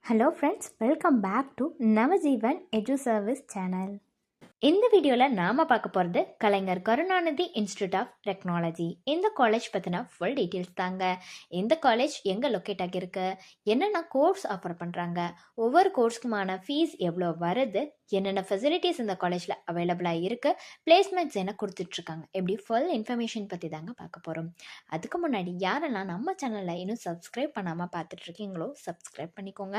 Hello friends, welcome back to Navajeevan edu service channel. இந்த வீடியோவில் நாம் பார்க்க போகிறது Kalaignar Karunanidhi institute of technology. இந்த காலேஜ் பற்றின ஃபுல் டீட்டெயில்ஸ் தாங்க. இந்த காலேஜ் எங்கே லொக்கேட் ஆகியிருக்கு, என்னென்ன கோர்ஸ் ஆஃபர் பண்ணுறாங்க, ஒவ்வொரு கோர்ஸ்க்குமான ஃபீஸ் எவ்வளோ வருது, என்னென்ன ஃபெசிலிட்டிஸ் இந்த காலேஜில் அவைலபிளாக இருக்குது, பிளேஸ்மெண்ட்ஸ் என்ன கொடுத்துட்ருக்காங்க, எப்படி ஃபுல் இன்ஃபர்மேஷன் பற்றி தாங்க பார்க்க போகிறோம். அதுக்கு முன்னாடி யாரெல்லாம் நம்ம சேனலில் இன்னும் சப்ஸ்கிரைப் பண்ணாமல் பார்த்துட்ருக்கீங்களோ சப்ஸ்கிரைப் பண்ணிக்கோங்க.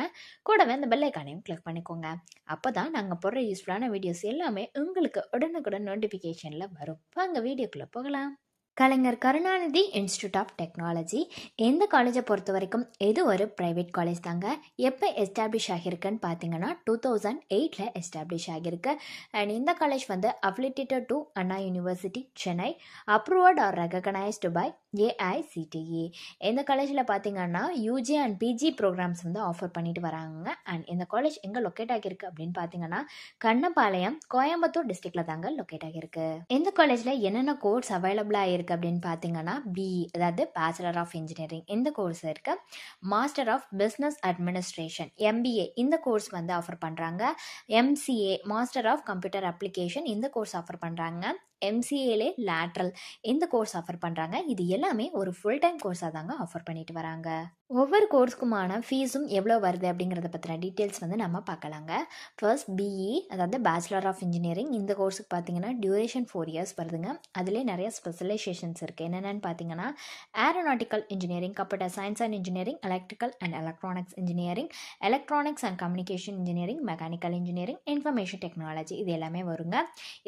கூடவே அந்த பெல் ஐக்கானையும் கிளிக் பண்ணிக்கோங்க. அப்போ தான் நாங்கள் போடுற யூஸ்ஃபுல்லான வீடியோஸ் எல்லாமே உங்களுக்கு உடனுக்குடன் நோட்டிஃபிகேஷனில் வரும். வாங்க வீடியோக்குள்ளே போகலாம். கலைஞர் கருணாநிதி இன்ஸ்டியூட் ஆஃப் டெக்னாலஜி இந்த காலேஜை பொறுத்த வரைக்கும் இது ஒரு ப்ரைவேட் காலேஜ் தாங்க. எப்போ எஸ்டாப்ளிஷ் ஆகியிருக்குன்னு பார்த்தீங்கன்னா 2008 எஸ்டாப்ளிஷ் ஆகியிருக்கு. அண்ட் இந்த காலேஜ் வந்து affiliated to Anna university Chennai, approved or recognised by AICTE. இந்த காலேஜில் பார்த்தீங்கன்னா யூஜி அண்ட் பிஜி ப்ரோக்ராம்ஸ் வந்து ஆஃபர் பண்ணிட்டு வராங்க. அண்ட் இந்த காலேஜ் எங்கே லொக்கேட் ஆகியிருக்கு அப்படின்னு பார்த்தீங்கன்னா கண்ணபாளையம், கோயம்புத்தூர் டிஸ்ட்ரிக்டில் தாங்க லொக்கேட் ஆகியிருக்கு. இந்த காலேஜில் என்னென்ன கோர்ஸ் அவைலபிளாக இருக்குது அப்படின்னு பார்த்தீங்கன்னா பிஇ, அதாவது பேச்சுலர் ஆஃப் இன்ஜினியரிங் இந்த கோர்ஸ் இருக்கு. Master of business administration MBA இந்த கோர்ஸ் வந்து ஆஃபர் பண்ணுறாங்க. MCA master of computer application இந்த கோர்ஸ் ஆஃபர் பண்ணுறாங்க. எம்சிஏலே லேட்ரல் இந்த கோர்ஸ் ஆஃபர் பண்ணுறாங்க. இது எல்லாமே ஒரு ஃபுல் டைம் கோர்ஸாக தாங்க ஆஃபர் பண்ணிட்டு வராங்க. ஒவ்வொரு கோர்ஸ்க்குமான ஃபீஸும் எவ்வளோ வருது அப்படிங்கிறத பற்றின டீட்டெயில்ஸ் வந்து நம்ம பார்க்கலாங்க. ஃபர்ஸ்ட் பிஇ, அதாவது பேச்சுலர் ஆஃப் இன்ஜினியரிங் இந்த கோர்ஸுக்கு பார்த்தீங்கன்னா டியூரேஷன் 4 இயர்ஸ் வருதுங்க. அதிலே நிறைய ஸ்பெஷலைசேஷன்ஸ் இருக்குது. என்னென்னு பார்த்தீங்கன்னா aeronautical engineering, computer science and engineering, electrical and electronics engineering, electronics and communication engineering, mechanical engineering, information technology இது எல்லாமே வருங்க.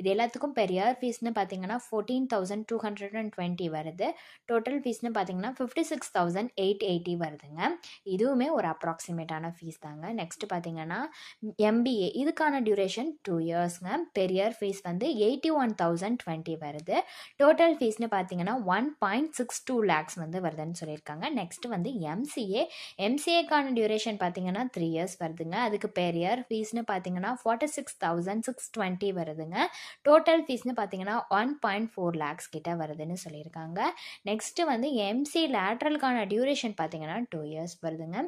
இது எல்லாத்துக்கும் பெர் இயர் ஃபீஸ்னு பார்த்தீங்கன்னா 14,220 வருது. டோட்டல் ஃபீஸ்னு பார்த்தீங்கன்னா 56,880 வருதுங்க. இதுவுமே ஒரு அப்ராக்சிமேட்டான ஃபீஸ் தாங்க. நெக்ஸ்ட் பார்த்தீங்கன்னா எம்பிஏ இதுக்கான டியூரேஷன் 2 இயர்ஸ்ங்க. பெர் இயர் ஃபீஸ் வந்து 81,020 வருது. டோட்டல் ஃபீஸ்னு பார்த்தீங்கன்னா 1.62 lakhs வந்து வருதுன்னு சொல்லியிருக்காங்க. நெக்ஸ்ட் வந்து எம்சிஏக்கான டியூரேஷன் பார்த்தீங்கன்னா 3 இயர்ஸ் வருதுங்க. அதுக்கு பெர் இயர் ஃபீஸ்னு பார்த்தீங்கன்னா 46,620 வருதுங்க. டோட்டல் ஃபீஸ்னு பார்த்தீங்கன்னா 1.4 lakhs கிட்ட வருதுன்னு சொல்லியிருக்காங்க. நெக்ஸ்ட் வந்து எம்சி லேட்ரலுக்கான டியூரேஷன் பார்த்தீங்கன்னா 2 இயர்ஸ் வருதுங்க.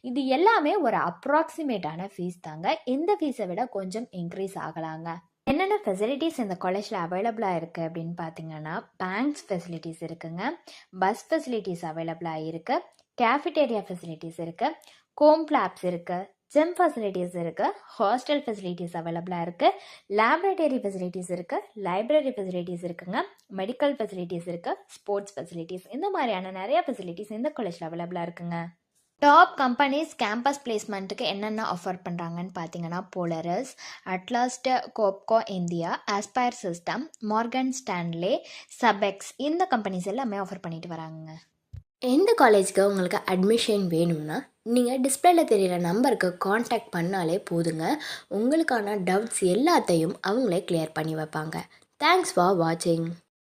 இது எல்லாமே ஒரு அப்ராக்சிமேட்டான ஃபீஸ் தாங்க. இந்த ஃபீஸை விட கொஞ்சம் இன்க்ரீஸ் ஆகலாங்க. என்னென்ன ஃபெசிலிட்டிஸ் இந்த காலேஜில் அவைலபிளாக இருக்குது அப்படின்னு பார்த்தீங்கன்னா பேங்க்ஸ் ஃபெசிலிட்டிஸ் இருக்குங்க, பஸ் ஃபெசிலிட்டிஸ் அவைலபிளாக இருக்குது, கேஃபிடேரியா ஃபெசிலிட்டிஸ் இருக்குது, கோம் லேப்ஸ் இருக்குது, ஜிம் ஃபெசிலிட்டிஸ் இருக்குது, ஹாஸ்டல் ஃபெசிலிட்டிஸ் அவைலபிளாக இருக்குது, லேபரேட்டரி ஃபெசிலிட்டிஸ் இருக்குது, லைப்ரரி ஃபெசிலிட்டிஸ் இருக்குங்க, மெடிக்கல் ஃபெசிலிட்டிஸ் இருக்குது, ஸ்போர்ட்ஸ் ஃபெசிலிட்டிஸ் இந்த மாதிரியான நிறைய ஃபெசிலிட்டிஸ் இந்த காலேஜில் அவைலபிளாக இருக்குங்க. டாப் கம்பெனிஸ் கேம்பஸ் பிளேஸ்மெண்ட்டுக்கு என்னென்ன ஆஃபர் பண்ணுறாங்கன்னு பார்த்தீங்கன்னா போலரஸ், அட்லாஸ்ட், Capco India, Aspire Systems, Morgan Stanley, சபெக்ஸ் இந்த கம்பெனிஸ் எல்லாமே ஆஃபர் பண்ணிட்டு வராங்க. எந்த காலேஜுக்கு உங்களுக்கு அட்மிஷன் வேணும்னா நீங்கள் டிஸ்பிளேல தெரிகிற நம்பருக்கு காண்டாக்ட் பண்ணாலே போதுங்க. உங்களுக்கான டவுட்ஸ் எல்லாத்தையும் அவங்களே கிளியர் பண்ணி வைப்பாங்க. தேங்க்ஸ் ஃபார் வாட்சிங்.